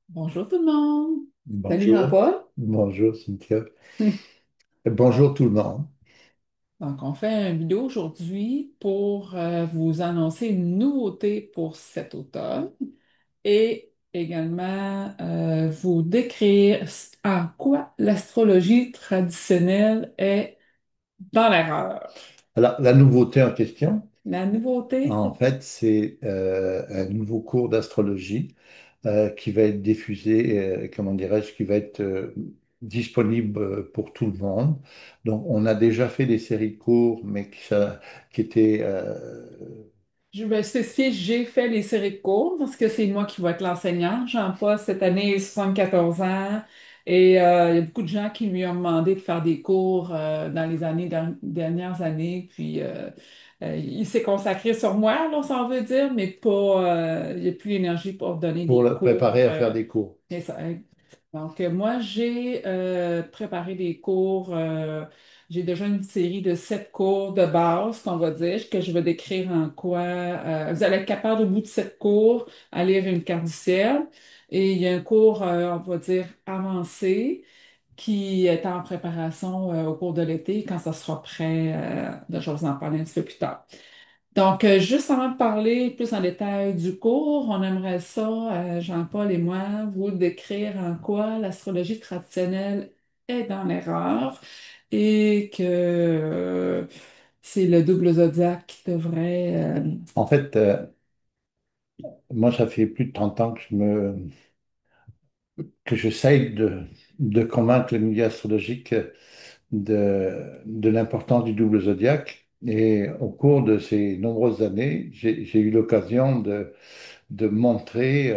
Bonjour tout le monde. Salut Bonjour, Jean-Paul. bonjour Cynthia. Et bonjour tout le monde. Donc, on fait une vidéo aujourd'hui pour vous annoncer une nouveauté pour cet automne et également vous décrire en quoi l'astrologie traditionnelle est dans l'erreur. Alors, la nouveauté en question, La nouveauté, en fait, c'est un nouveau cours d'astrologie qui va être diffusé, comment dirais-je, qui va être disponible pour tout le monde. Donc, on a déjà fait des séries de cours, mais qui étaient je vais spécifier, j'ai fait les séries de cours parce que c'est moi qui vais être l'enseignant. Jean-Paul, cette année, 74 ans. Et il y a beaucoup de gens qui lui ont demandé de faire des cours dans les dernières années. Puis il s'est consacré sur moi, là, ça veut dire, mais pas, il n'y a plus l'énergie pour donner pour des le cours. préparer à faire des cours. C'est ça, hein. Donc, moi, j'ai préparé des cours. J'ai déjà une série de 7 cours de base, qu'on va dire, que je vais décrire en quoi. Vous allez être capable, au bout de 7 cours, à lire une carte du ciel. Et il y a un cours, on va dire, avancé, qui est en préparation au cours de l'été. Quand ça sera prêt, je vais vous en parler un petit peu plus tard. Donc, juste avant de parler plus en détail du cours, on aimerait ça, Jean-Paul et moi, vous décrire en quoi l'astrologie traditionnelle est dans l'erreur et que c'est le double zodiaque qui devrait... En fait, moi, ça fait plus de 30 ans que j'essaye de convaincre le milieu astrologique de l'importance du double zodiaque. Et au cours de ces nombreuses années, j'ai eu l'occasion de montrer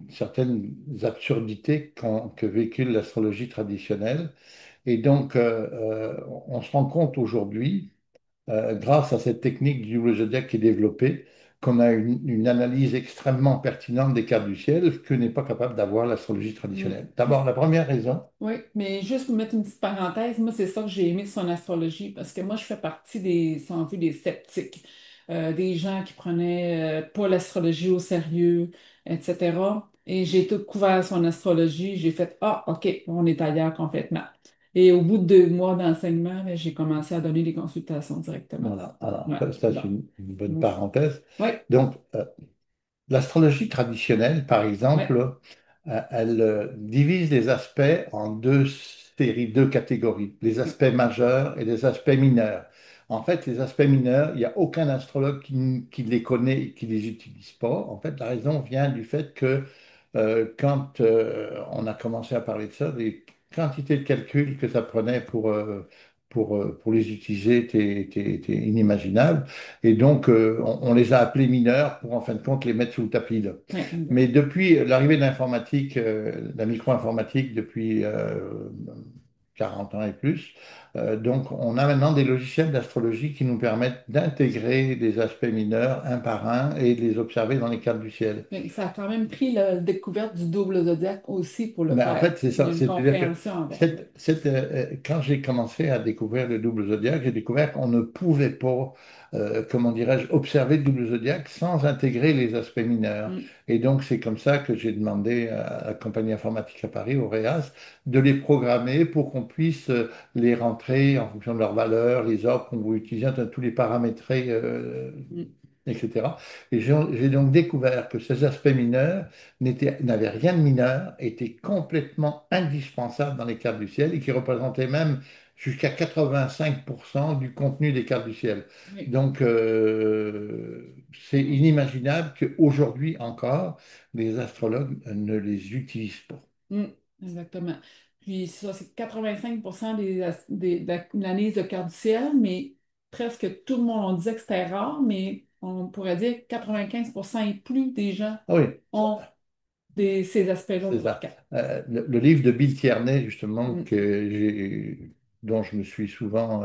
certaines absurdités que véhicule l'astrologie traditionnelle. Et donc, on se rend compte aujourd'hui grâce à cette technique du double zodiaque qui est développée, qu'on a une analyse extrêmement pertinente des cartes du ciel que n'est pas capable d'avoir l'astrologie mm, traditionnelle. D'abord, la première raison, oui, mais juste pour mettre une petite parenthèse, moi, c'est ça que j'ai aimé de son astrologie, parce que moi, je fais partie des, si on veut, des sceptiques, des gens qui prenaient pas l'astrologie au sérieux, etc. Et j'ai tout couvert son astrologie, j'ai fait, ah, OK, on est ailleurs complètement. Et au bout de 2 mois d'enseignement, ben, j'ai commencé à donner des consultations directement. voilà, alors Ouais, ça, c'est bon. une bonne Mm. parenthèse. Ouais, Donc, l'astrologie traditionnelle, par ouais. exemple, elle divise les aspects en deux séries, deux catégories, les Mm. aspects majeurs et les aspects mineurs. En fait, les aspects mineurs, il n'y a aucun astrologue qui les connaît et qui les utilise pas. En fait, la raison vient du fait que quand on a commencé à parler de ça, les quantités de calculs que ça prenait pour les utiliser étaient inimaginables. Et donc, on les a appelés mineurs pour, en fin de compte, les mettre sous le tapis, là. Ouais, exact. Mais depuis l'arrivée de l'informatique, de la micro-informatique, depuis 40 ans et plus, donc on a maintenant des logiciels d'astrologie qui nous permettent d'intégrer des aspects mineurs un par un et de les observer dans les cartes du ciel. Mais ça a quand même pris la découverte du double zodiaque aussi pour le Mais en faire. fait, c'est Il y ça. a une C'est-à-dire que compréhension avec. quand j'ai commencé à découvrir le double zodiaque, j'ai découvert qu'on ne pouvait pas, comment dirais-je, observer le double zodiaque sans intégrer les aspects mineurs. Mm. Et donc, c'est comme ça que j'ai demandé à la compagnie informatique à Paris, au REAS, de les programmer pour qu'on puisse les rentrer en fonction de leurs valeurs, les ordres qu'on veut utiliser, enfin, tous les paramétrés, Mm. etc. Et j'ai donc découvert que ces aspects mineurs n'avaient rien de mineur, étaient complètement indispensables dans les cartes du ciel et qui représentaient même jusqu'à 85% du contenu des cartes du ciel. Oui. Donc, c'est inimaginable qu'aujourd'hui encore, les astrologues ne les utilisent pas. Mm. Exactement. Puis ça, c'est 85% de l'analyse de carte du ciel, mais presque tout le monde, on disait que c'était rare, mais on pourrait dire que 95% et plus des gens Ah oui, ont ces aspects-là c'est dans leur ça. carte. Le livre de Bill Tierney, justement, Mm. dont je me suis souvent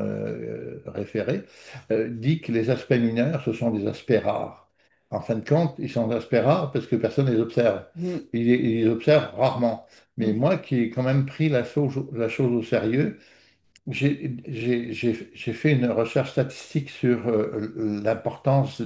référé, dit que les aspects mineurs, ce sont des aspects rares. En fin de compte, ils sont des aspects rares parce que personne ne les observe. Mm. Ils les observent rarement. Mais Mm. moi qui ai quand même pris la chose au sérieux, j'ai fait une recherche statistique sur l'importance,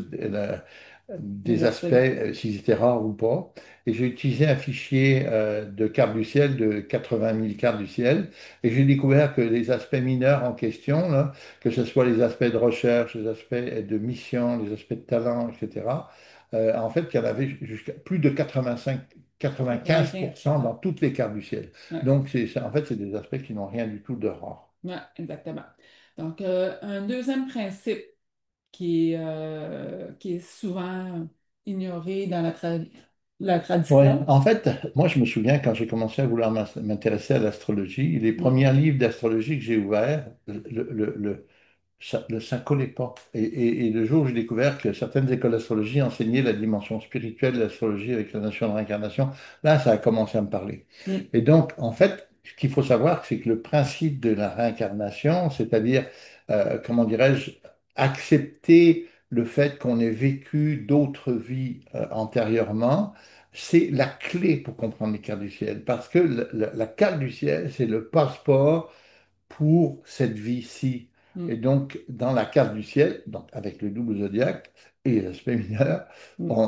les des aspects, aspects. s'ils étaient rares ou pas. Et j'ai utilisé un fichier de cartes du ciel de 80 000 cartes du ciel. Et j'ai découvert que les aspects mineurs en question, là, que ce soit les aspects de recherche, les aspects de mission, les aspects de talent, etc., en fait, il y en avait jusqu'à plus de 85, 95. 95% Ouais, dans toutes les cartes du ciel. ouais, Donc, en fait, c'est des aspects qui n'ont rien du tout de rare. ouais, exactement. Donc, un deuxième principe qui est souvent ignoré dans la Ouais, tradition. en fait, moi je me souviens quand j'ai commencé à vouloir m'intéresser à l'astrologie, les Mm, premiers livres d'astrologie que j'ai ouverts, ça collait pas. Et le jour où j'ai découvert que certaines écoles d'astrologie enseignaient la dimension spirituelle de l'astrologie avec la notion de réincarnation, là ça a commencé à me parler. mm, Et donc, en fait, ce qu'il faut savoir, c'est que le principe de la réincarnation, c'est-à-dire, comment dirais-je, accepter le fait qu'on ait vécu d'autres vies antérieurement, c'est la clé pour comprendre les cartes du ciel. Parce que la carte du ciel, c'est le passeport pour cette vie-ci. Et mm, donc, dans la carte du ciel, donc avec le double zodiaque et les aspects mineurs, mm.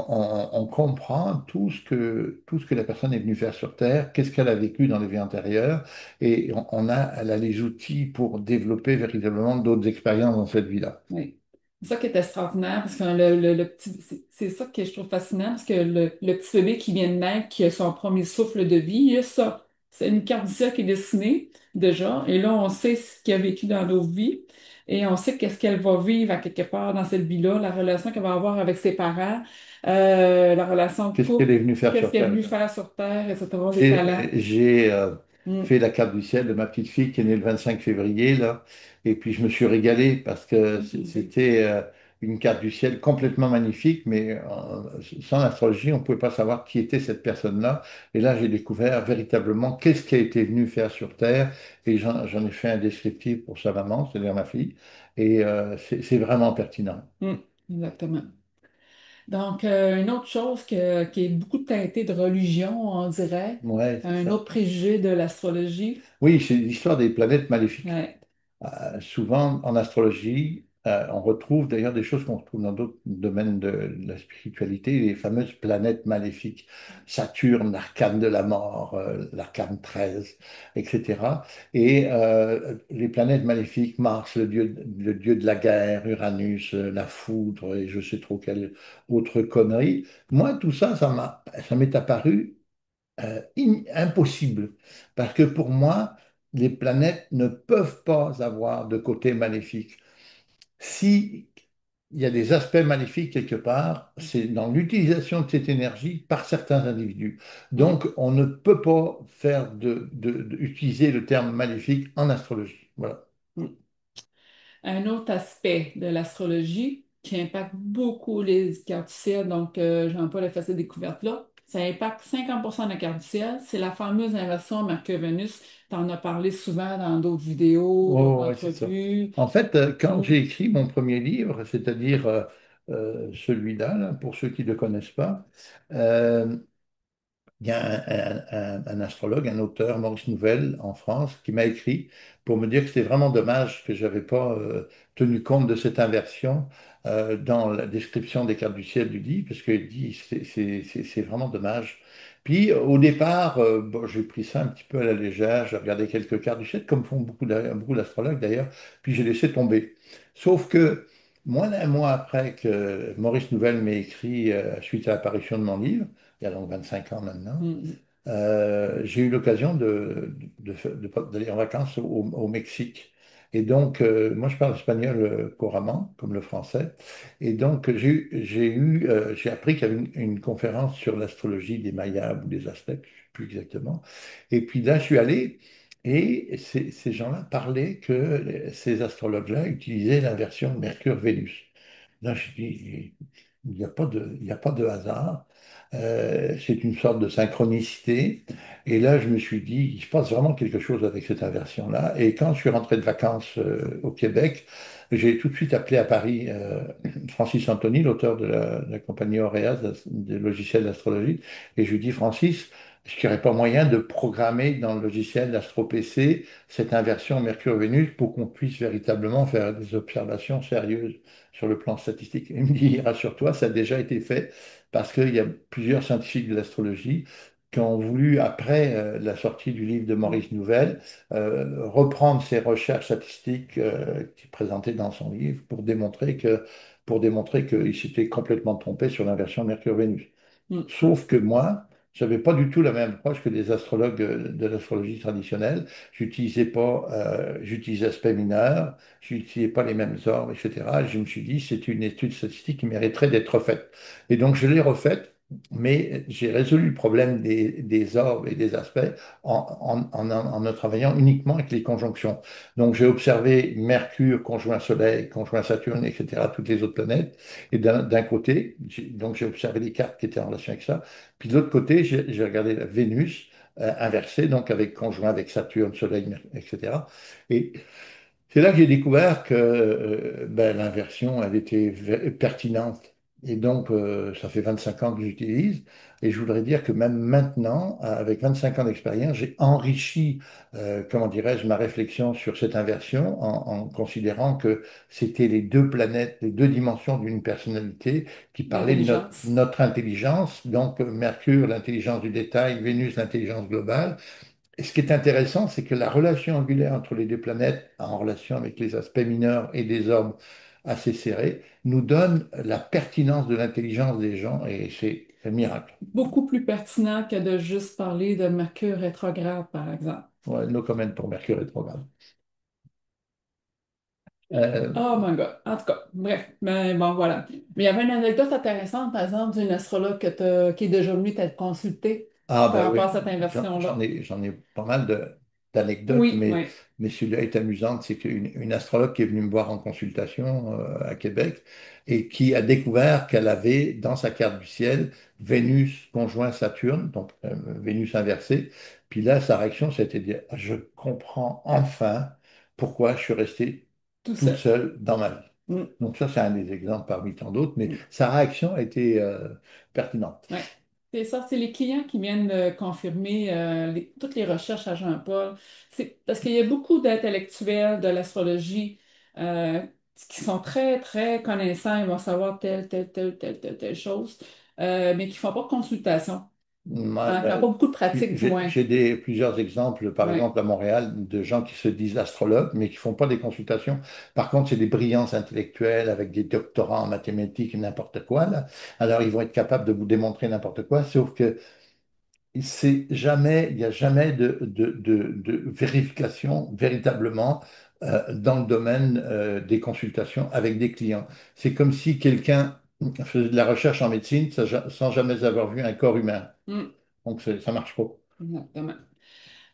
on comprend tout ce que la personne est venue faire sur Terre, qu'est-ce qu'elle a vécu dans les vies antérieures, et elle a les outils pour développer véritablement d'autres expériences dans cette vie-là. Oui. C'est ça qui est extraordinaire, parce que le petit, c'est ça que je trouve fascinant, parce que le petit bébé qui vient de naître, qui a son premier souffle de vie, il y a ça. C'est une carte du ciel qui est dessinée déjà, et là, on sait ce qu'il a vécu dans nos vies, et on sait qu'est-ce qu'elle va vivre à quelque part dans cette vie-là, la relation qu'elle va avoir avec ses parents, la relation de Qu'est-ce qu'elle est couple, venue faire qu'est-ce sur qu'elle est Terre? venue faire sur Terre, etc., les talents. J'ai Mm, fait la carte du ciel de ma petite fille qui est née le 25 février, là, et puis je me suis régalé parce que c'était une carte du ciel complètement magnifique, mais sans l'astrologie, on ne pouvait pas savoir qui était cette personne-là. Et là, j'ai découvert véritablement qu'est-ce qu'elle était venue faire sur Terre, et j'en ai fait un descriptif pour sa maman, c'est-à-dire ma fille, et c'est vraiment pertinent. mm, exactement. Donc, une autre chose qui est beaucoup teintée de religion, on dirait, Ouais, c'est un ça. autre préjugé de l'astrologie. Oui, c'est l'histoire des planètes maléfiques. Ouais. Souvent, en astrologie, on retrouve d'ailleurs des choses qu'on retrouve dans d'autres domaines de la spiritualité, les fameuses planètes maléfiques, Saturne, l'arcane de la mort, l'arcane 13, etc. Et les planètes maléfiques, Mars, le dieu de la guerre, Uranus, la foudre, et je sais trop quelle autre connerie. Moi, tout ça, ça m'est apparu impossible. Parce que pour moi, les planètes ne peuvent pas avoir de côté maléfique. Si il y a des aspects maléfiques quelque part, c'est dans l'utilisation de cette énergie par certains individus. Mm, Donc, on ne peut pas faire utiliser le terme maléfique en astrologie. Voilà. mm. Un autre aspect de l'astrologie qui impacte beaucoup les cartes du ciel, donc je n'ai pas le facile découverte là, ça impacte 50% de la carte du ciel. C'est la fameuse inversion Mercure-Vénus. Tu en as parlé souvent dans d'autres vidéos, d'autres Oh, ouais, c'est ça. entrevues. En fait, quand Mm, j'ai écrit mon premier livre, c'est-à-dire celui-là, là, pour ceux qui ne le connaissent pas, euh, il y a un astrologue, un auteur, Maurice Nouvel, en France, qui m'a écrit pour me dire que c'était vraiment dommage que je n'avais pas tenu compte de cette inversion dans la description des cartes du ciel du livre, parce qu'il dit c'est vraiment dommage. Puis au départ, bon, j'ai pris ça un petit peu à la légère, j'ai regardé quelques cartes du ciel, comme font beaucoup d'astrologues d'ailleurs, puis j'ai laissé tomber. Sauf que moins d'un mois après que Maurice Nouvel m'ait écrit suite à l'apparition de mon livre, il y a donc 25 ans maintenant, mm, j'ai eu l'occasion d'aller en vacances au Mexique. Et donc, moi, je parle espagnol couramment, comme le français. Et donc, j'ai appris qu'il y avait une conférence sur l'astrologie des Mayas ou des Aztèques, je ne sais plus exactement. Et puis là, je suis allé et ces gens-là parlaient que ces astrologues-là utilisaient l'inversion Mercure-Vénus. Là, je dis, il n'y a pas de hasard. C'est une sorte de synchronicité. Et là, je me suis dit, il se passe vraiment quelque chose avec cette inversion-là. Et quand je suis rentré de vacances au Québec, j'ai tout de suite appelé à Paris Francis Anthony, l'auteur de la compagnie Auréas, des logiciels d'astrologie. Et je lui dis, Francis, est-ce qu'il n'y aurait pas moyen de programmer dans le logiciel d'AstroPC cette inversion Mercure-Vénus pour qu'on puisse véritablement faire des observations sérieuses sur le plan statistique? Il me dit, rassure-toi, ça a déjà été fait parce qu'il y a plusieurs scientifiques de l'astrologie qui ont voulu, après la sortie du livre de Mm. Maurice Nouvel, reprendre ces recherches statistiques qu'il présentait dans son livre pour démontrer qu'il s'était complètement trompé sur l'inversion Mercure-Vénus. Mm. Sauf que moi, j'avais pas du tout la même approche que des astrologues de l'astrologie traditionnelle. J'utilisais aspect mineur, j'utilisais pas les mêmes ordres, etc. Je me suis dit, c'est une étude statistique qui mériterait d'être faite. Et donc, je l'ai refaite, mais j'ai résolu le problème des orbes et des aspects en ne travaillant uniquement avec les conjonctions. Donc, j'ai observé Mercure, conjoint Soleil, conjoint Saturne, etc., toutes les autres planètes. Et d'un côté, donc j'ai observé les cartes qui étaient en relation avec ça. Puis de l'autre côté, j'ai regardé la Vénus inversée, donc avec conjoint avec Saturne, Soleil, etc. Et c'est là que j'ai découvert que ben, l'inversion, elle était pertinente. Et donc, ça fait 25 ans que j'utilise. Et je voudrais dire que même maintenant, avec 25 ans d'expérience, j'ai enrichi, comment dirais-je, ma réflexion sur cette inversion en considérant que c'était les deux planètes, les deux dimensions d'une personnalité qui parlaient de L'intelligence. notre intelligence. Donc, Mercure, l'intelligence du détail, Vénus, l'intelligence globale. Et ce qui est intéressant, c'est que la relation angulaire entre les deux planètes, en relation avec les aspects mineurs et des orbes assez serrés, nous donne la pertinence de l'intelligence des gens et c'est un miracle. Beaucoup plus pertinent que de juste parler de Mercure rétrograde, par exemple. Ouais, no comment pour Mercure rétrograde. Euh, Oh my God. En tout cas, bref. Mais bon, voilà. Mais il y avait une anecdote intéressante, par exemple, d'une astrologue qui est déjà venue t'être consultée Ah par ben rapport oui, à cette j'en inversion-là. ai, j'en ai pas mal d'anecdotes, Oui, oui, mais celui-là est amusante. C'est une astrologue qui est venue me voir en consultation à Québec et qui a découvert qu'elle avait dans sa carte du ciel Vénus conjoint Saturne, donc Vénus inversée. Puis là, sa réaction, c'était de dire, ah, je comprends enfin pourquoi je suis resté tout toute ça. seule dans ma vie. Mm, Donc ça, c'est un des exemples parmi tant d'autres, mais mm. sa réaction a été pertinente. Ouais. C'est ça, c'est les clients qui viennent confirmer toutes les recherches à Jean-Paul. C'est parce qu'il y a beaucoup d'intellectuels de l'astrologie euh, qui sont très, très connaissants, ils vont savoir telle chose, mais qui font pas de consultation, Ouais, hein, qui n'ont pas ben, beaucoup de pratique, du moins. j'ai plusieurs exemples, par Ouais, exemple à Montréal, de gens qui se disent astrologues, mais qui font pas des consultations. Par contre, c'est des brillants intellectuels avec des doctorats en mathématiques et n'importe quoi, là. Alors, ils vont être capables de vous démontrer n'importe quoi, sauf que il n'y a jamais de vérification véritablement dans le domaine des consultations avec des clients. C'est comme si quelqu'un faisait de la recherche en médecine sans jamais avoir vu un corps humain. mm, Donc, ça marche pas. exactement.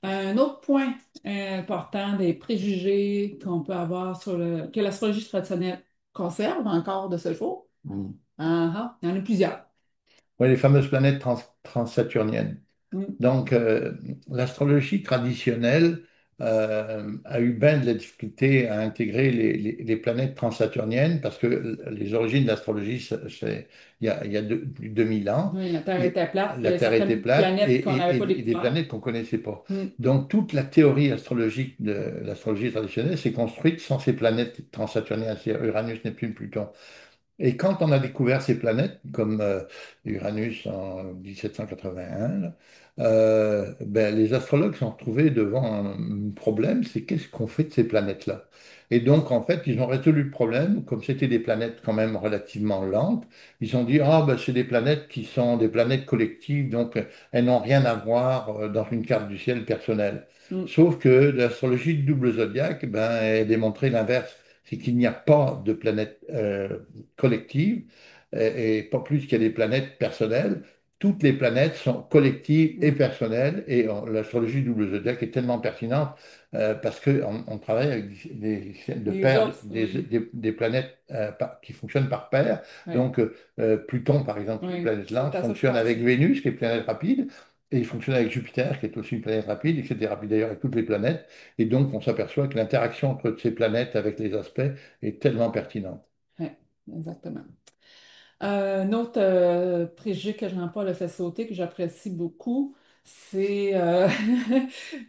Un autre point important des préjugés qu'on peut avoir que l'astrologie traditionnelle conserve encore de ce jour. Mm. Ah, ah, il y en a plusieurs. Ouais, les fameuses planètes transsaturniennes. Mm. Donc, l'astrologie traditionnelle a eu bien de la difficulté à intégrer les planètes transsaturniennes parce que les origines de l'astrologie, il y a plus de 2000 ans. Oui, la Terre Et était plate, puis il la y a Terre était certaines plate planètes qu'on n'avait pas et des découvertes. planètes qu'on ne connaissait pas. Mm. Donc, toute la théorie astrologique de l'astrologie traditionnelle s'est construite sans ces planètes transsaturniennes, c'est-à-dire Uranus, Neptune, Pluton. Et quand on a découvert ces planètes, comme Uranus en 1781, là, ben, les astrologues se sont retrouvés devant un problème, c'est qu'est-ce qu'on fait de ces planètes-là? Et donc, en fait, ils ont résolu le problème, comme c'était des planètes quand même relativement lentes, ils ont dit, ah, ben, c'est des planètes qui sont des planètes collectives, donc elles n'ont rien à voir dans une carte du ciel personnelle. Mm. Sauf que l'astrologie du double zodiaque, ben, elle a démontré l'inverse, c'est qu'il n'y a pas de planète collective et pas plus qu'il y a des planètes personnelles. Toutes les planètes sont collectives et Mm. personnelles et l'astrologie double zodiaque est tellement pertinente parce qu'on on travaille avec des systèmes de Les paires, autres, oui. des planètes qui fonctionnent par paires. Oui, Donc Pluton, par exemple, qui est une oui, planète lente, c'est à ça que je fonctionne avec pensais. Vénus, qui est une planète rapide. Et il fonctionne avec Jupiter, qui est aussi une planète rapide, etc. Puis d'ailleurs avec toutes les planètes. Et donc on s'aperçoit que l'interaction entre ces planètes avec les aspects est tellement pertinente. Oui, exactement. Un autre préjugé que Jean-Paul a fait sauter, que j'apprécie beaucoup, C'est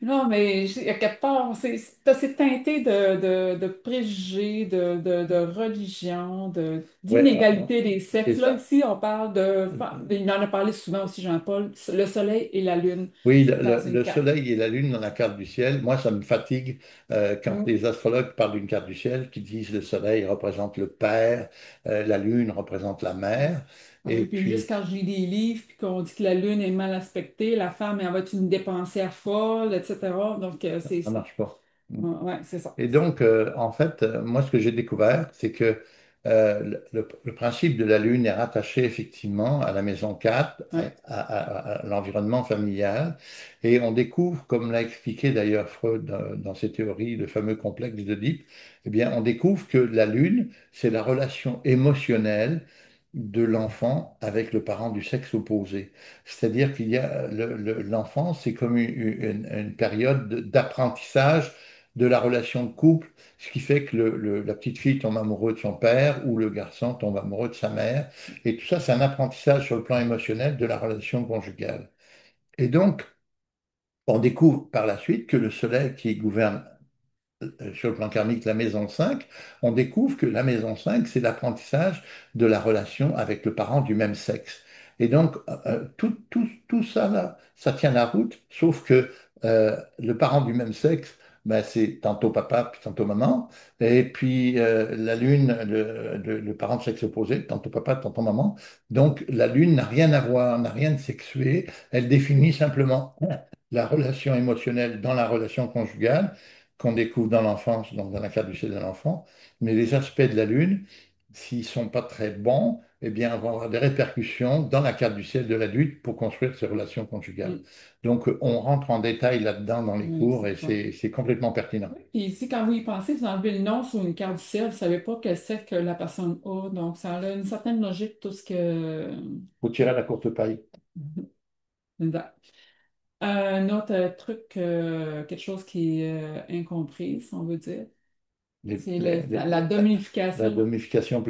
non, mais à quelque part, c'est teinté de préjugés, de religion, Ouais, d'inégalité des c'est sexes. Là, ça. ici, on parle enfin, il en a parlé souvent aussi, Jean-Paul, le soleil et la lune Oui, dans une le carte. soleil et la lune dans la carte du ciel, moi, ça me fatigue quand Mm. les astrologues parlent d'une carte du ciel, qui disent le soleil représente le père, la lune représente la mère, et Oui, puis juste puis quand je lis des livres, puis qu'on dit que la lune est mal aspectée, la femme, elle va être une dépensière folle, etc. Donc, ça marche pas. ouais, c'est ça. Et donc, en fait, moi, ce que j'ai découvert, c'est que le principe de la Lune est rattaché effectivement à la maison 4, Ouais. à l'environnement familial. Et on découvre, comme l'a expliqué d'ailleurs Freud dans ses théories, le fameux complexe d'Oedipe, eh bien, on découvre que la Lune, c'est la relation émotionnelle de l'enfant avec le parent du sexe opposé. C'est-à-dire qu'il y a l'enfant, c'est comme une période d'apprentissage de la relation de couple, ce qui fait que la petite fille tombe amoureuse de son père ou le garçon tombe amoureux de sa mère. Et tout ça, c'est un apprentissage sur le plan émotionnel de la relation conjugale. Et donc, on découvre par la suite que le soleil qui gouverne sur le plan karmique la maison 5, on découvre que la maison 5, c'est l'apprentissage de la relation avec le parent du même sexe. Et donc, tout ça, là, ça tient la route, sauf que le parent du même sexe, ben, c'est tantôt papa, puis tantôt maman. Et puis la lune, le parent de sexe opposé, tantôt papa, tantôt maman. Donc, la lune n'a rien à voir, n'a rien de sexué. Elle définit simplement la relation émotionnelle dans la relation conjugale qu'on découvre dans l'enfance, donc dans la carte du ciel de l'enfant, mais les aspects de la Lune, s'ils ne sont pas très bons, eh bien, vont avoir des répercussions dans la carte du ciel de l'adulte pour construire ses relations conjugales. Mm. Donc, on rentre en détail là-dedans dans les Oui, cours c'est le et fun. c'est complètement pertinent. Oui. Puis ici, quand vous y pensez, vous enlevez le nom sur une carte du ciel, vous ne savez pas que c'est que la personne a. Donc, ça a une certaine logique, tout ce que. Faut tirer à la courte paille. Exact. Un autre truc, quelque chose qui est incompris, si on veut dire, Les- c'est les- la les- la domification, domification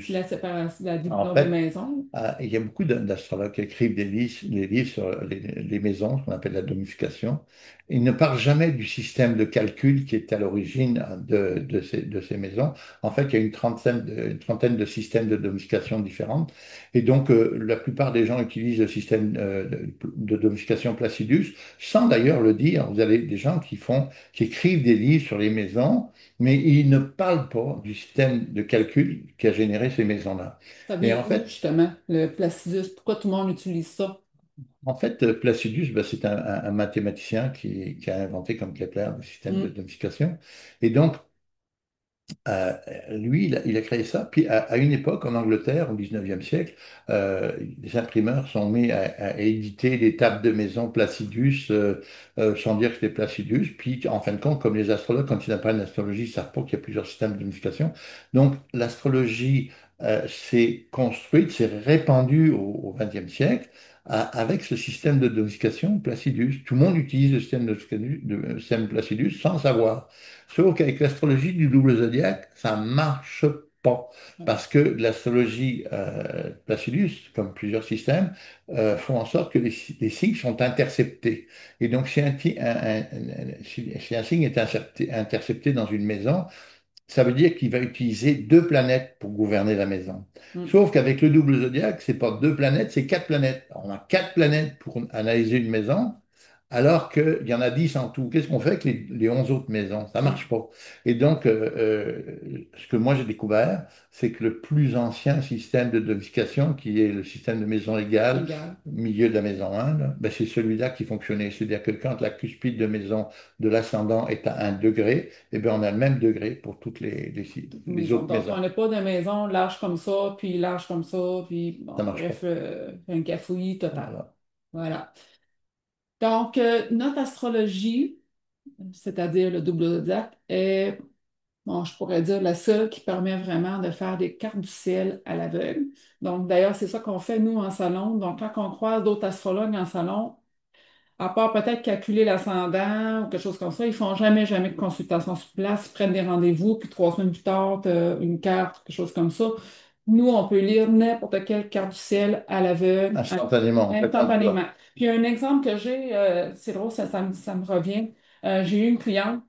puis la placidus. séparation, la En division des fait, maisons. il y a beaucoup d'astrologues qui écrivent des livres sur les maisons, ce qu'on appelle la domification. Ils ne parlent jamais du système de calcul qui est à l'origine de ces maisons. En fait, il y a une trentaine de systèmes de domification différents. Et donc, la plupart des gens utilisent le système de domification Placidus, sans d'ailleurs le dire. Vous avez des gens qui écrivent des livres sur les maisons, mais ils ne parlent pas du système de calcul qui a généré ces maisons-là. Ça Et vient où, justement, le placidus? Pourquoi tout le monde utilise ça? Placidus, ben, c'est un mathématicien qui a inventé, comme Kepler, le système de Hmm. domification. Et donc, euh, lui, il a créé ça. Puis, à une époque, en Angleterre, au 19e siècle, les imprimeurs sont mis à éditer des tables de maison Placidus, sans dire que c'était Placidus. Puis, en fin de compte, comme les astrologues, quand ils apprennent l'astrologie, ils savent pas qu'il y a plusieurs systèmes de domification. Donc, l'astrologie s'est construite, s'est répandue au 20e siècle avec ce système de domification Placidus. Tout le monde utilise le système Placidus sans savoir. Sauf qu'avec l'astrologie du double zodiaque, ça marche pas. Ouais. Parce que l'astrologie Placidus, comme plusieurs systèmes, font en sorte que les signes sont interceptés. Et donc, si un signe est intercepté dans une maison, ça veut dire qu'il va utiliser deux planètes pour gouverner la maison. Hmm. Sauf qu'avec le double zodiaque, c'est pas deux planètes, c'est quatre planètes. On a quatre planètes pour analyser une maison, alors qu'il y en a 10 en tout. Qu'est-ce qu'on fait avec les 11 autres maisons? Ça Hmm. marche pas. Et donc, ce que moi j'ai découvert, c'est que le plus ancien système de domification, qui est le système de maison égale, Égal. milieu de la maison 1, là, ben, c'est celui-là qui fonctionnait. C'est-à-dire que quand la cuspide de maison de l'ascendant est à 1 degré, eh bien, on a le même degré pour toutes les Maison. autres Donc, maisons. on n'a pas de maison large comme ça, puis large comme ça, puis Ça bon, marche pas. bref, un cafouillis total. Voilà. Voilà. Donc, notre astrologie, c'est-à-dire le double zodiaque, est, bon, je pourrais dire, la seule qui permet vraiment de faire des cartes du ciel à l'aveugle. Donc, d'ailleurs, c'est ça qu'on fait, nous, en salon. Donc, quand on croise d'autres astrologues en salon, à part peut-être calculer l'ascendant ou quelque chose comme ça, ils font jamais, jamais de consultation sur place. Ils prennent des rendez-vous, puis 3 semaines plus tard, t'as une carte, quelque chose comme ça. Nous, on peut lire n'importe quelle carte du ciel à l'aveugle, Instantanément, en fait, en instantanément. toi. Puis un exemple que j'ai, c'est drôle, ça me revient. J'ai eu une cliente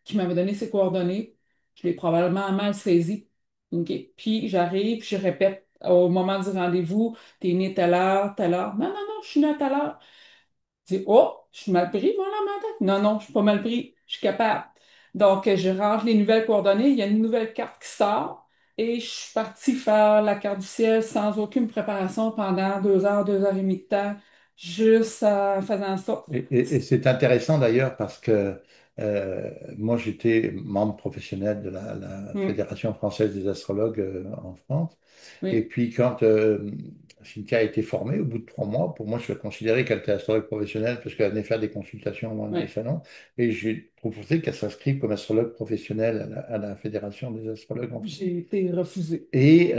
qui m'avait donné ses coordonnées. Je l'ai probablement mal saisi. OK. Puis j'arrive, puis je répète au moment du rendez-vous, t'es né telle heure, telle heure. Non, non, non, je suis né à telle heure. Je dis, oh, je suis mal pris, voilà, madame. Non, non, je suis pas mal pris, je suis capable. Donc, je range les nouvelles coordonnées, il y a une nouvelle carte qui sort et je suis partie faire la carte du ciel sans aucune préparation pendant 2 heures et demie de temps, juste en faisant ça. Et c'est intéressant d'ailleurs parce que moi j'étais membre professionnel de la Mm, Fédération française des astrologues en France. Et oui, puis quand Cynthia a été formée, au bout de 3 mois, pour moi je considérais qu'elle était astrologue professionnelle parce qu'elle venait faire des consultations dans les oui, salons. Et j'ai proposé qu'elle s'inscrive comme astrologue professionnelle à la Fédération des astrologues en France. j'ai été refusée. Et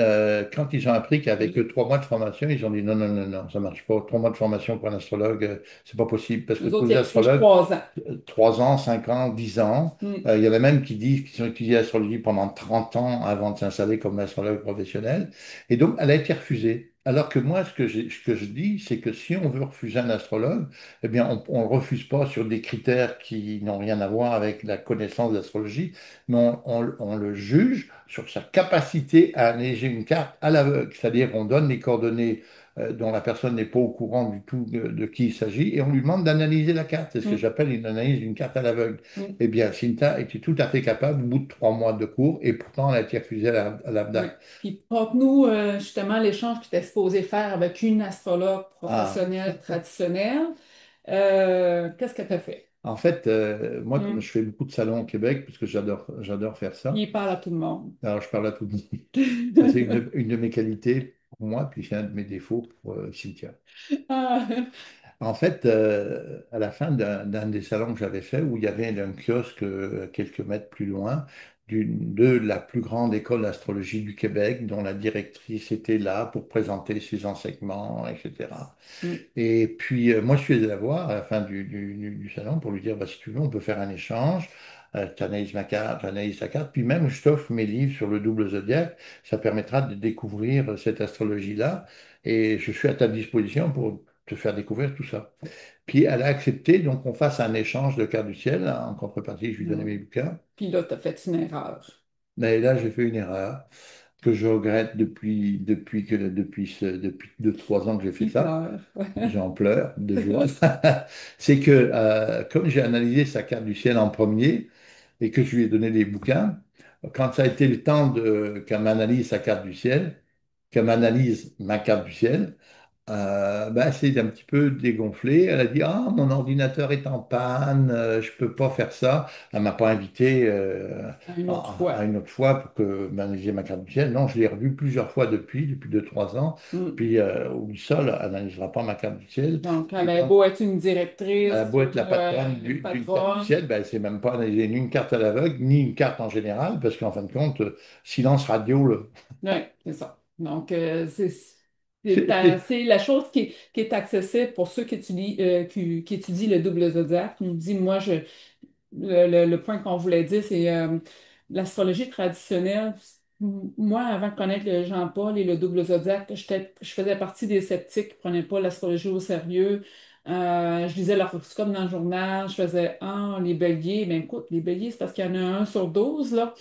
quand ils ont appris qu'avec 3 mois de formation, ils ont dit non, non, non, non, ça marche pas. 3 mois de formation pour un astrologue, c'est pas possible. Parce que Les tous autres, les ils exigent astrologues, 3 ans. 3 ans, 5 ans, 10 ans, Mm, il y en a même qui disent qu'ils ont étudié l'astrologie pendant 30 ans avant de s'installer comme astrologue professionnel. Et donc, elle a été refusée. Alors que moi, ce que je dis, c'est que si on veut refuser un astrologue, eh bien, on le refuse pas sur des critères qui n'ont rien à voir avec la connaissance de l'astrologie, mais on le juge sur sa capacité à analyser une carte à l'aveugle. C'est-à-dire qu'on donne les coordonnées dont la personne n'est pas au courant du tout de qui il s'agit et on lui demande d'analyser la carte. C'est ce que mm, j'appelle une analyse d'une carte à l'aveugle. mm, Eh bien, Cinta était tout à fait capable au bout de 3 mois de cours et pourtant elle a été refusée à oui. l'ABDA. Puis, nous justement l'échange que tu étais supposé faire avec une astrologue Ah. professionnelle traditionnelle. Qu'est-ce que tu as fait? En fait, moi, comme Hmm. je fais beaucoup de salons au Québec, parce que j'adore faire ça, Il parle à tout le monde. alors je parle à tout le monde. Ça, c'est une de mes qualités pour moi, puis c'est un de mes défauts pour Cynthia. Ah, En fait, à la fin d'un des salons que j'avais fait, où il y avait un kiosque quelques mètres plus loin, de la plus grande école d'astrologie du Québec, dont la directrice était là pour présenter ses enseignements, etc. hmm, Et puis, moi, je suis allé la voir à la fin du salon pour lui dire, bah, si tu veux, on peut faire un échange. Tu analyses ma carte, j'analyse ta carte, puis même je t'offre mes livres sur le double zodiaque. Ça permettra de découvrir cette astrologie-là. Et je suis à ta disposition pour te faire découvrir tout ça. Puis elle a accepté, donc on fasse un échange de cartes du ciel. En contrepartie, je lui donnais hmm. mes bouquins. Puis là, tu as fait une erreur. Mais là, j'ai fait une erreur que je regrette depuis 2, 3 ans que j'ai fait Il ça. pleure. J'en pleure de joie. C'est que comme j'ai analysé sa carte du ciel en premier et que je lui ai donné des bouquins, quand ça a été le temps qu'elle m'analyse sa carte du ciel, qu'elle m'analyse ma carte du ciel, ben, c'est un petit peu dégonflé. Elle a dit, ah, mon ordinateur est en panne, je peux pas faire ça. Elle m'a pas invité Une autre à fois. une autre fois pour que m'analyser ma carte du ciel. Non, je l'ai revu plusieurs fois depuis 2, 3 ans. Hmm. Puis oublie ça, là, elle n'analysera pas ma carte du ciel. Donc, elle Et avait quand beau être une elle a directrice beau être la ou patronne une d'une carte du patronne. ciel, ben, c'est même pas analyser ni une carte à l'aveugle, ni une carte en général, parce qu'en fin de compte, silence radio, là. Oui, c'est ça. Donc, C'est- c'est- c'est la chose qui est accessible pour ceux qui étudient le double zodiaque. Il me dit, moi, le point qu'on voulait dire, c'est l'astrologie traditionnelle. Moi, avant de connaître le Jean-Paul et le double zodiaque, je faisais partie des sceptiques qui ne prenaient pas l'astrologie au sérieux. Je lisais l'horoscope dans le journal, je faisais les béliers. Ben écoute, les béliers, c'est parce qu'il y en a un sur 12, là.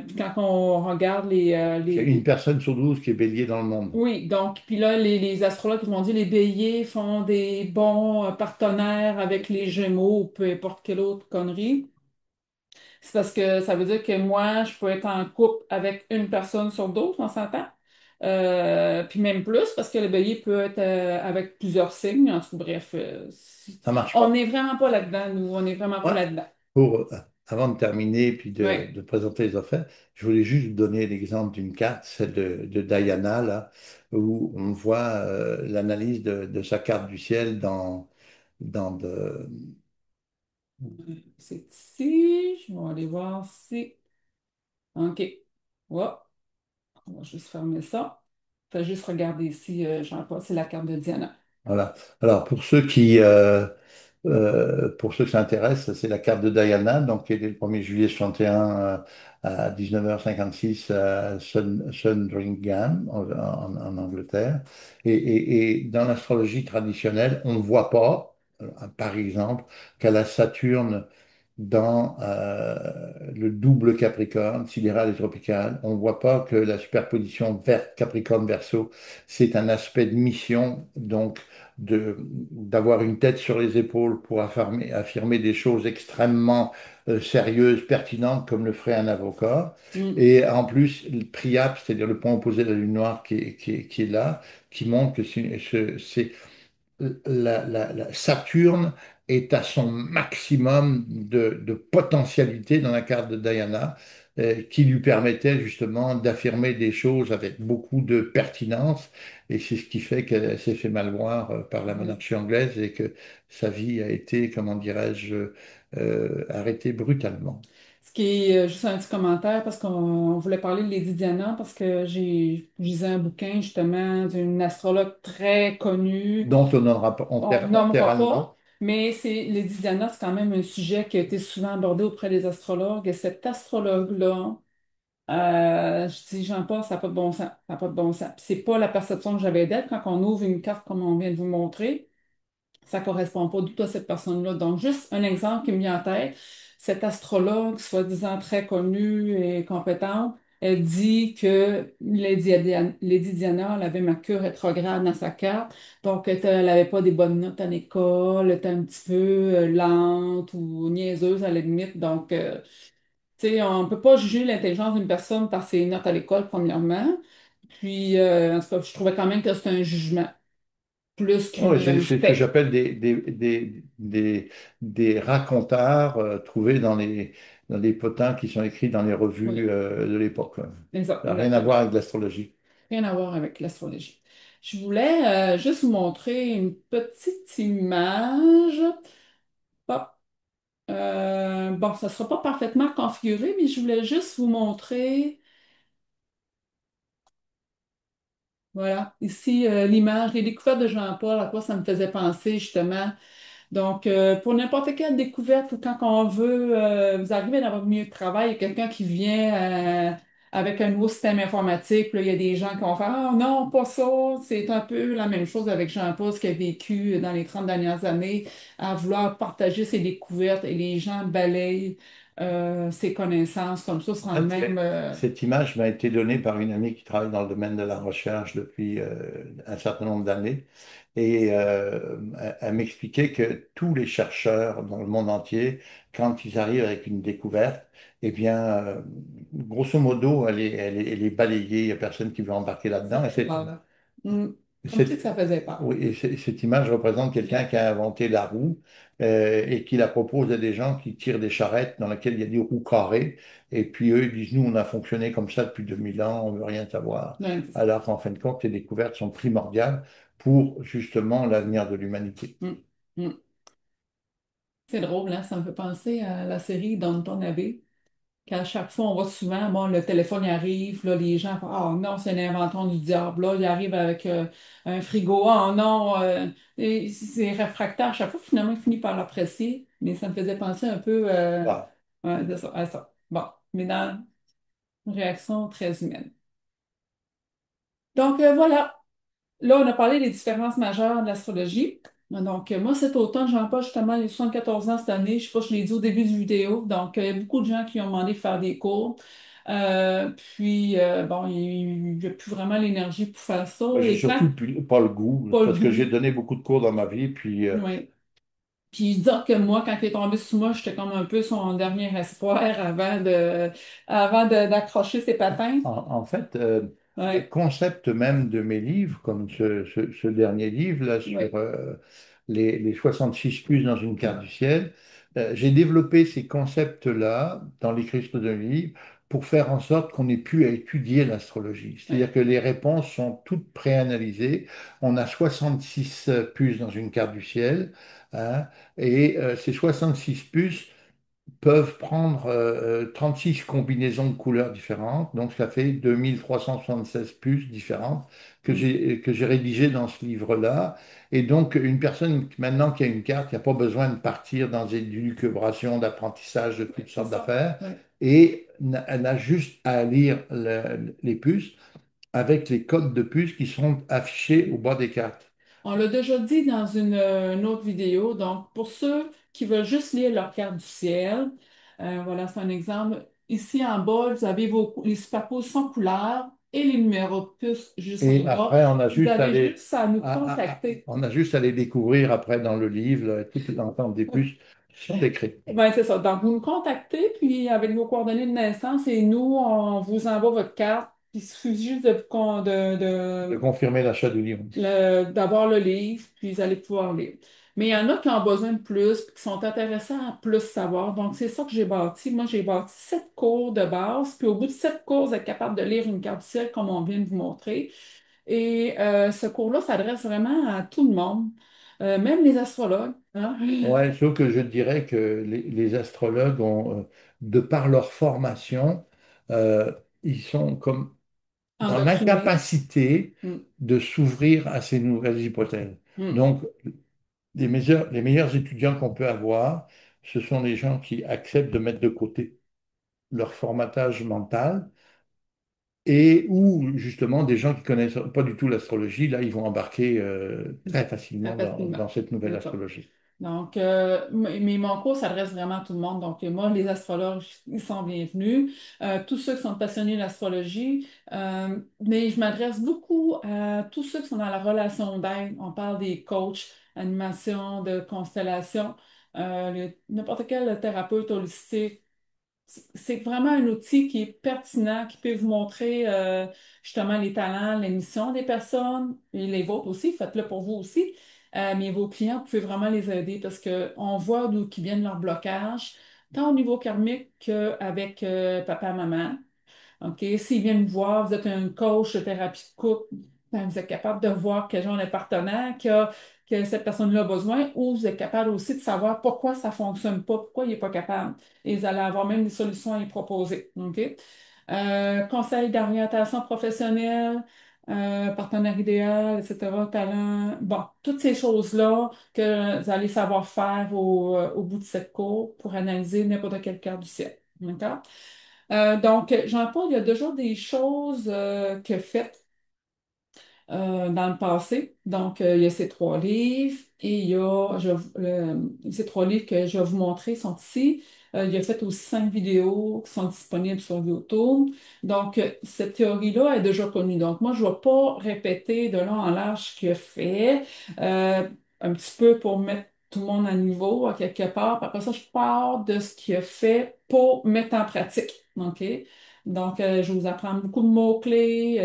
Puis quand on regarde c'est une personne sur 12 qui est bélier dans le monde. oui, donc, puis là, les astrologues ils vont dire les béliers font des bons partenaires avec les Gémeaux ou peu importe quelle autre connerie. C'est parce que ça veut dire que moi, je peux être en couple avec une personne sur d'autres, on s'entend. Puis même plus, parce que le bélier peut être avec plusieurs signes. En tout cas, bref, Ça marche on pas. n'est vraiment pas là-dedans, nous. On n'est vraiment pas Ouais. là-dedans. Avant de terminer puis Oui, de présenter les affaires, je voulais juste vous donner l'exemple d'une carte, celle de Diana, là, où on voit l'analyse de sa carte du ciel dans de... c'est ici. Je vais aller voir si. OK. Ouais, on va juste fermer ça. Fais juste regarder ici, Jean-Paul, c'est la carte de Diana. Voilà. Alors, pour ceux pour ceux que ça intéresse, c'est la carte de Diana, donc qui est le 1er juillet 61 à 19h56 à Sandringham, en Angleterre. Et dans l'astrologie traditionnelle, on ne voit pas, par exemple, qu'à la Saturne dans le double Capricorne, sidéral et tropical. On ne voit pas que la superposition Capricorne-Verseau, c'est un aspect de mission, donc d'avoir une tête sur les épaules pour affirmer des choses extrêmement sérieuses, pertinentes, comme le ferait un avocat. Mm. Et en plus, le Priape, c'est-à-dire le point opposé de la Lune noire qui est là, qui montre que c'est Saturne est à son maximum de potentialité dans la carte de Diana, qui lui permettait justement d'affirmer des choses avec beaucoup de pertinence. Et c'est ce qui fait qu'elle s'est fait mal voir par la Ouais. monarchie anglaise et que sa vie a été, comment dirais-je, arrêtée brutalement. Ce qui est juste un petit commentaire parce qu'on voulait parler de Lady Diana parce que j'ai lisé un bouquin justement d'une astrologue très connue. Dont on n'aura pas, On on taira nommera le pas, nom. mais c'est Lady Diana, c'est quand même un sujet qui a été souvent abordé auprès des astrologues. Et cet astrologue-là, je dis Jean-Paul, ça n'a pas de bon sens. Ça n'a pas de bon sens. Puis c'est pas la perception que j'avais d'elle quand on ouvre une carte comme on vient de vous montrer. Ça correspond pas du tout à cette personne-là. Donc, juste un exemple qui me vient en tête, cette astrologue, soi-disant très connue et compétente, elle dit que Lady Diana, elle avait Mercure rétrograde dans sa carte, donc elle n'avait pas des bonnes notes à l'école, elle était un petit peu lente ou niaiseuse à la limite. Donc, tu sais, on ne peut pas juger l'intelligence d'une personne par ses notes à l'école, premièrement. Puis, en tout cas, je trouvais quand même que c'était un jugement plus Oh, qu'un c'est ce que fait. j'appelle des racontards trouvés dans les potins qui sont écrits dans les revues Oui. de l'époque. Ça n'a rien à Exactement. voir avec l'astrologie. Rien à voir avec l'astrologie. Je voulais juste vous montrer une petite image. Hop. Bon, ça ne sera pas parfaitement configuré, mais je voulais juste vous montrer, voilà, ici l'image, les découvertes de Jean-Paul, à quoi ça me faisait penser justement. Donc, pour n'importe quelle découverte ou quand on veut, vous arrivez dans votre milieu de travail, il y a quelqu'un qui vient avec un nouveau système informatique, puis là, il y a des gens qui vont faire «Ah non, pas ça!» C'est un peu la même chose avec Jean-Paul, ce qu'il a vécu dans les 30 dernières années, à vouloir partager ses découvertes et les gens balayent ses connaissances comme ça, sans En fait, même... cette image m'a été donnée par une amie qui travaille dans le domaine de la recherche depuis un certain nombre d'années. Et elle m'expliquait que tous les chercheurs dans le monde entier, quand ils arrivent avec une découverte, eh bien, grosso modo, elle est balayée, il n'y a personne qui veut embarquer Ça là-dedans. Et fait peur, là. Comme si cette, que ça faisait peur. oui, et cette image représente quelqu'un qui a inventé la roue et qui la propose à des gens qui tirent des charrettes dans lesquelles il y a des roues carrées. Et puis eux, ils disent, nous, on a fonctionné comme ça depuis 2000 ans, on ne veut rien savoir. Ouais, c'est ça. Alors qu'en fin de compte, les découvertes sont primordiales pour justement l'avenir de l'humanité. Mm, mm. C'est drôle, hein? Ça me fait penser à la série Downton Abbey, qu'à chaque fois, on voit souvent, bon, le téléphone il arrive, là, les gens font «Ah non, c'est une invention du diable», là, il arrive avec un frigo, «Ah non, et c'est réfractaire». À chaque fois, finalement, il finit par l'apprécier, mais ça me faisait penser un peu Voilà. ouais, à ça. Bon, mais dans une réaction très humaine. Donc, voilà. Là, on a parlé des différences majeures de l'astrologie. Donc, moi, cet automne, Jean-Paul, justement, il a 74 ans cette année. Je sais pas, je l'ai dit au début du vidéo. Donc, il y a beaucoup de gens qui ont demandé de faire des cours. Bon, il n'y a plus vraiment l'énergie pour faire ça. J'ai Et quand, surtout pas le goût, pas le parce que j'ai goût, donné beaucoup de cours dans ma vie, puis oui. Puis dire que moi, quand il est tombé sous moi, j'étais comme un peu son dernier espoir d'accrocher ses patins. en fait, le Oui, concept même de mes livres, comme ce dernier livre là sur oui, les 66 puces dans une carte du ciel, j'ai développé ces concepts-là dans l'écriture de mes livres pour faire en sorte qu'on ait pu étudier l'astrologie. oui, C'est-à-dire que les réponses sont toutes préanalysées. On a 66 puces dans une carte du ciel, hein, et ces 66 puces peuvent prendre 36 combinaisons de couleurs différentes, donc ça fait 2376 puces différentes Mm. que j'ai rédigées dans ce livre-là. Et donc, une personne maintenant qui a une carte, il n'y a pas besoin de partir dans des lucubrations d'apprentissage de Oui, toutes c'est sortes ça. d'affaires, Oui. et elle a juste à lire les puces avec les codes de puces qui sont affichés au bas des cartes. On l'a déjà dit dans une autre vidéo. Donc, pour ceux qui veulent juste lire leur carte du ciel, voilà, c'est un exemple. Ici en bas, vous avez les superpositions couleurs et les numéros de puce juste en Et bas. après, on a Vous juste à avez juste à nous contacter. on a juste à les découvrir après dans le livre, là, tout l'ensemble des puces sont écrites. Ben, c'est ça. Donc, vous nous contactez, puis avec vos coordonnées de naissance, et nous, on vous envoie votre carte. Puis il suffit juste De confirmer l'achat du livre. d'avoir le livre, puis vous allez pouvoir lire. Mais il y en a qui ont besoin de plus, puis qui sont intéressés à plus savoir. Donc, c'est ça que j'ai bâti. Moi, j'ai bâti 7 cours de base, puis au bout de 7 cours, vous êtes capable de lire une carte du ciel comme on vient de vous montrer. Et ce cours-là s'adresse vraiment à tout le monde, même les astrologues, hein. Ouais, sauf que je dirais que les astrologues ont, de par leur formation, euh, ils sont comme dans Endoctrinés. l'incapacité Mm, de s'ouvrir à ces nouvelles hypothèses. mm. Donc, les meilleurs étudiants qu'on peut avoir, ce sont les gens qui acceptent de mettre de côté leur formatage mental et ou justement des gens qui connaissent pas du tout l'astrologie, là, ils vont embarquer très Très facilement facilement. dans cette nouvelle C'est ça. astrologie. Donc, mais mon cours s'adresse vraiment à tout le monde. Donc, moi, les astrologues, ils sont bienvenus. Tous ceux qui sont passionnés d'astrologie, mais je m'adresse beaucoup à tous ceux qui sont dans la relation d'aide. On parle des coachs, animation, de constellation, n'importe quel thérapeute holistique. C'est vraiment un outil qui est pertinent, qui peut vous montrer justement les talents, les missions des personnes et les vôtres aussi. Faites-le pour vous aussi. Mais vos clients, vous pouvez vraiment les aider parce qu'on voit d'où qui viennent leurs blocages, tant au niveau karmique qu'avec papa, maman. OK? S'ils viennent vous voir, vous êtes un coach de thérapie de couple, ben, vous êtes capable de voir quel genre de partenaire que cette personne-là a besoin, ou vous êtes capable aussi de savoir pourquoi ça ne fonctionne pas, pourquoi il n'est pas capable. Et vous allez avoir même des solutions à y proposer. OK? Conseil d'orientation professionnelle, partenaire idéal, etc., talent. Bon, toutes ces choses-là que vous allez savoir faire au bout de cette cours pour analyser n'importe quelle carte du ciel. D'accord? Donc, Jean-Paul, il y a déjà des choses que faites dans le passé. Donc, il y a ces 3 livres et il y a ces 3 livres que je vais vous montrer sont ici. Il a fait aussi 5 vidéos qui sont disponibles sur YouTube. Donc, cette théorie-là est déjà connue. Donc, moi, je ne vais pas répéter de long en large ce qu'il a fait, euh, un petit peu pour mettre tout le monde à niveau à quelque part. Puis après ça, je pars de ce qu'il a fait pour mettre en pratique. OK? Donc, je vous apprends beaucoup de mots-clés.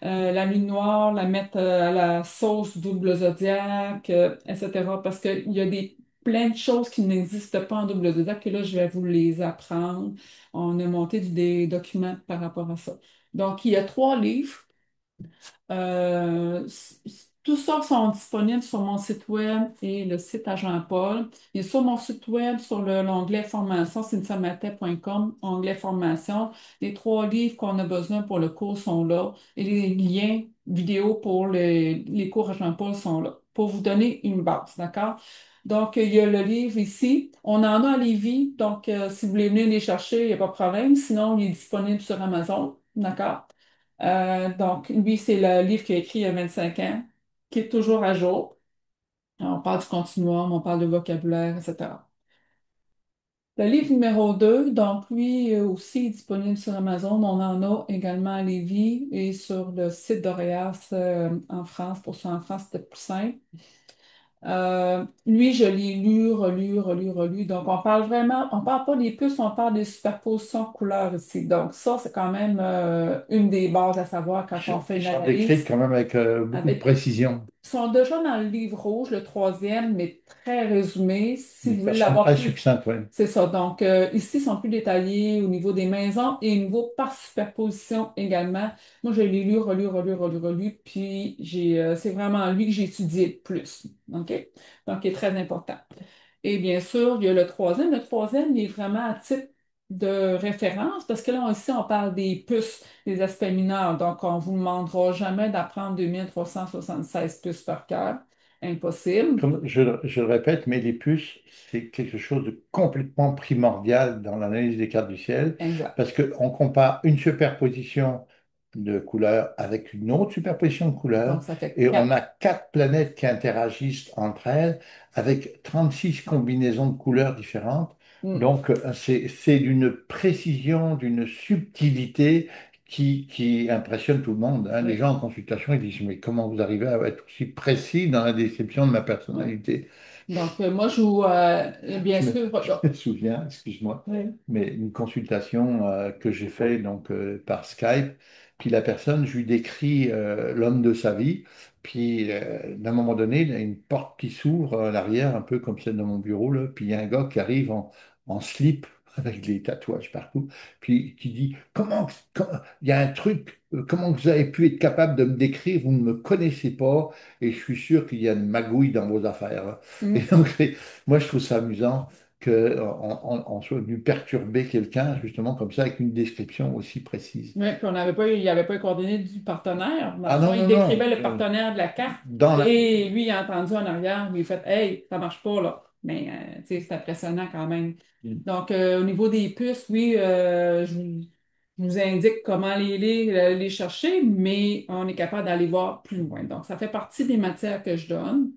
La lune noire, la mettre à la sauce double zodiaque, etc. Parce qu'il y a plein de choses qui n'existent pas en double zodiaque et là, je vais vous les apprendre. On a monté des documents par rapport à ça. Donc, il y a 3 livres. Tout ça sont disponibles sur mon site web et le site à Jean-Paul. Et sur mon site web, sur l'onglet formation, cintiamatet.com, onglet formation, les 3 livres qu'on a besoin pour le cours sont là et les liens vidéo pour les cours à Jean-Paul sont là pour vous donner une base, d'accord? Donc, il y a le livre ici. On en a à Lévis, donc si vous voulez venir les chercher, il n'y a pas de problème. Sinon, il est disponible sur Amazon, d'accord? Donc, lui, c'est le livre qu'il a écrit il y a 25 ans, qui est toujours à jour. On parle du continuum, on parle de vocabulaire, etc. Le livre numéro 2, donc lui aussi est disponible sur Amazon. On en a également à Lévis et sur le site d'Oréas en France. Pour ceux en France, c'était plus simple. Lui, je l'ai lu, relu, relu, relu. Donc, on parle vraiment, on parle pas des puces, on parle des superpositions de couleurs ici. Donc, ça, c'est quand même une des bases à savoir quand on fait Ils une sont décrits analyse. quand même avec beaucoup de Avec, précision. ils sont déjà dans le livre rouge, le troisième, mais très résumé. Si De vous voulez façon l'avoir très plus, succincte, oui. c'est ça. Donc, ici, ils sont plus détaillés au niveau des maisons et au niveau par superposition également. Moi, je l'ai lu, relu, relu, relu, relu, puis c'est vraiment lui que j'ai étudié le plus. OK? Donc, il est très important. Et bien sûr, il y a le troisième. Le troisième, il est vraiment à titre de référence parce que là, ici, on parle des puces, des aspects mineurs. Donc, on ne vous demandera jamais d'apprendre 2376 puces par cœur. Impossible. Comme je le répète, mais les puces, c'est quelque chose de complètement primordial dans l'analyse des cartes du ciel, Exact. parce qu'on compare une superposition de couleurs avec une autre superposition de Donc, couleurs, ça fait et on quatre. a quatre planètes qui interagissent entre elles avec 36 combinaisons de couleurs différentes. Hmm. Donc, c'est d'une précision, d'une subtilité qui impressionne tout le monde, hein. Les Oui, gens en consultation, ils disent, mais comment vous arrivez à être aussi précis dans la description de ma oui. personnalité? Donc, moi, je vous, bien sûr, Je me souviens, excuse-moi, oui. mais une consultation que j'ai fait donc par Skype, puis la personne, je lui décris l'homme de sa vie, puis d'un moment donné, il y a une porte qui s'ouvre à l'arrière, un peu comme celle de mon bureau, là, puis il y a un gars qui arrive en slip avec des tatouages partout, puis qui dit, il y a un truc, comment vous avez pu être capable de me décrire, vous ne me connaissez pas, et je suis sûr qu'il y a une magouille dans vos affaires, hein. Et Hmm. donc, moi, je trouve ça amusant qu'on soit venu perturber quelqu'un, justement, comme ça, avec une description aussi précise. Oui, puis on n'avait pas, il n'y avait pas les coordonnées du partenaire. Dans le Ah fond, non, il non, décrivait non. le partenaire de la carte Dans la... et lui, il a entendu en arrière, il a fait Hey, ça marche pas là. Mais tu sais, c'est impressionnant quand même. Donc, au niveau des puces, oui, je vous indique comment les chercher, mais on est capable d'aller voir plus loin. Donc, ça fait partie des matières que je donne.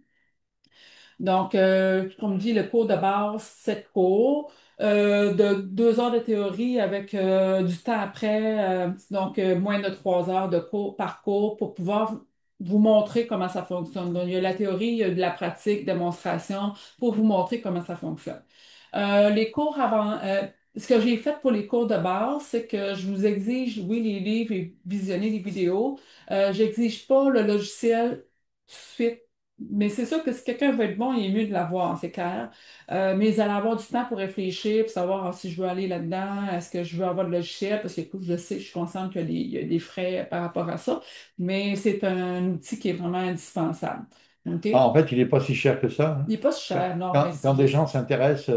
Donc, comme dit, le cours de base, 7 cours, de 2 heures de théorie avec du temps après, donc moins de 3 heures de cours par cours pour pouvoir vous montrer comment ça fonctionne. Donc, il y a la théorie, il y a de la pratique, démonstration pour vous montrer comment ça fonctionne. Les cours avant, ce que j'ai fait pour les cours de base, c'est que je vous exige, oui, les livres et visionner les vidéos. J'exige pas le logiciel tout de suite, mais c'est sûr que si quelqu'un veut être bon, il est mieux de l'avoir, c'est clair. Mais vous allez avoir du temps pour réfléchir, pour savoir si je veux aller là-dedans, est-ce que je veux avoir le logiciel, parce que écoute, je sais, je suis consciente il y a des frais par rapport à ça, mais c'est un outil qui est vraiment indispensable. OK? Ah, en fait, il n'est pas si cher que ça, Il hein. n'est pas si cher, non, mais Quand des gens s'intéressent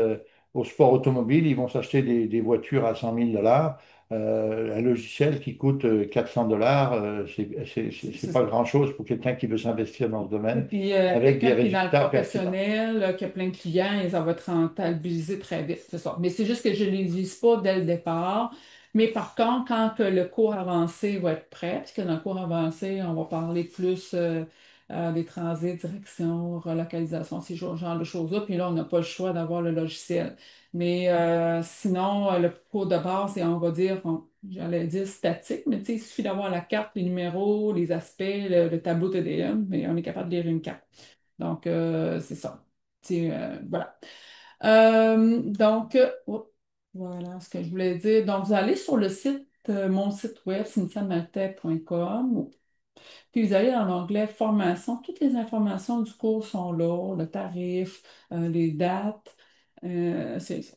au sport automobile, ils vont s'acheter des voitures à 100 000 $. Un logiciel qui coûte 400 $, c'est c'est pas grand-chose pour quelqu'un qui veut s'investir dans ce et domaine puis, avec des quelqu'un qui est dans le résultats pertinents. professionnel, qui a plein de clients, et ça va être rentabilisé très vite, c'est ça. Mais c'est juste que je ne les vise pas dès le départ. Mais par contre, quand que le cours avancé va être prêt, puisque dans le cours avancé, on va parler plus des transits, direction, relocalisation, ces genre de choses-là. Puis là, on n'a pas le choix d'avoir le logiciel. Mais sinon, le cours de base, c'est, on va dire, j'allais dire statique, mais tu sais, il suffit d'avoir la carte, les numéros, les aspects, le tableau TDM, mais on est capable de lire une carte. Donc, c'est ça. Voilà. Donc, voilà ce que je voulais dire. Donc, vous allez sur le site, mon site web, cynthiamaltais.com, puis vous allez dans l'onglet Formation. Toutes les informations du cours sont là, le tarif, les dates. C'est ça.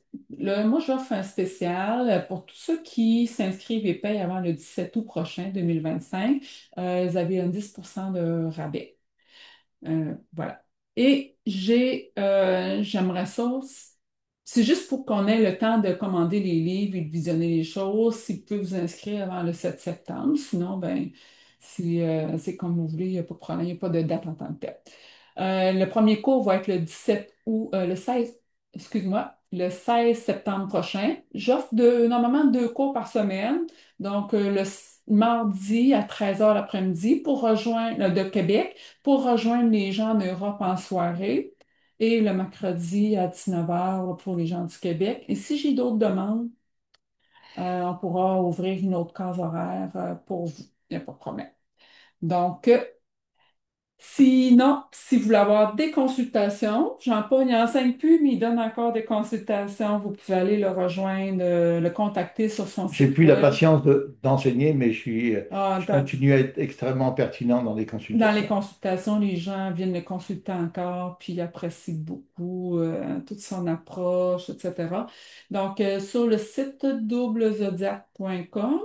Moi, j'offre un spécial pour tous ceux qui s'inscrivent et payent avant le 17 août prochain, 2025. Vous avez un 10% de rabais. Voilà. Et j'aimerais ça, c'est juste pour qu'on ait le temps de commander les livres et de visionner les choses, si vous pouvez vous inscrire avant le 7 septembre. Sinon, ben, c'est comme vous voulez, il n'y a pas de problème, il n'y a pas de date en tant que telle. Le premier cours va être le 17 août, le 16, excuse-moi, le 16 septembre prochain. J'offre normalement 2 cours par semaine. Donc, mardi à 13 heures l'après-midi pour rejoindre, de Québec, pour rejoindre les gens en Europe en soirée. Et le mercredi à 19 heures pour les gens du Québec. Et si j'ai d'autres demandes, on pourra ouvrir une autre case horaire pour vous. Il n'y a pas de problème. Donc, sinon, si vous voulez avoir des consultations, Jean-Paul n'enseigne plus, mais il donne encore des consultations. Vous pouvez aller le rejoindre, le contacter sur son J'ai site plus la web. patience d'enseigner, mais Ah, je continue à être extrêmement pertinent dans les dans les consultations. consultations, les gens viennent le consulter encore, puis ils apprécient beaucoup toute son approche, etc. Donc, sur le site doublezodiac.com,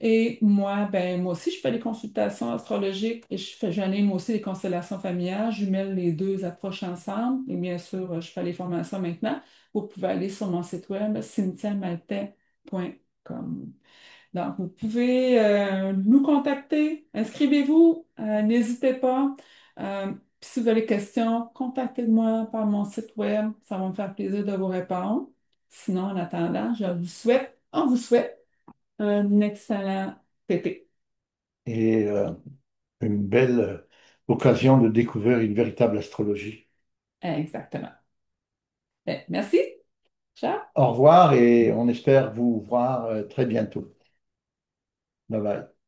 Et moi, ben, moi aussi, je fais des consultations astrologiques et j'anime aussi les constellations familiales. Je mêle les deux approches ensemble. Et bien sûr, je fais les formations maintenant. Vous pouvez aller sur mon site web, cynthiamaltais.com. Donc, vous pouvez nous contacter, inscrivez-vous, n'hésitez pas. Si vous avez des questions, contactez-moi par mon site web, ça va me faire plaisir de vous répondre. Sinon, en attendant, on vous souhaite un excellent été. Et une belle occasion de découvrir une véritable astrologie. Exactement. Merci. Ciao. Au revoir et on espère vous voir très bientôt. Bye bye.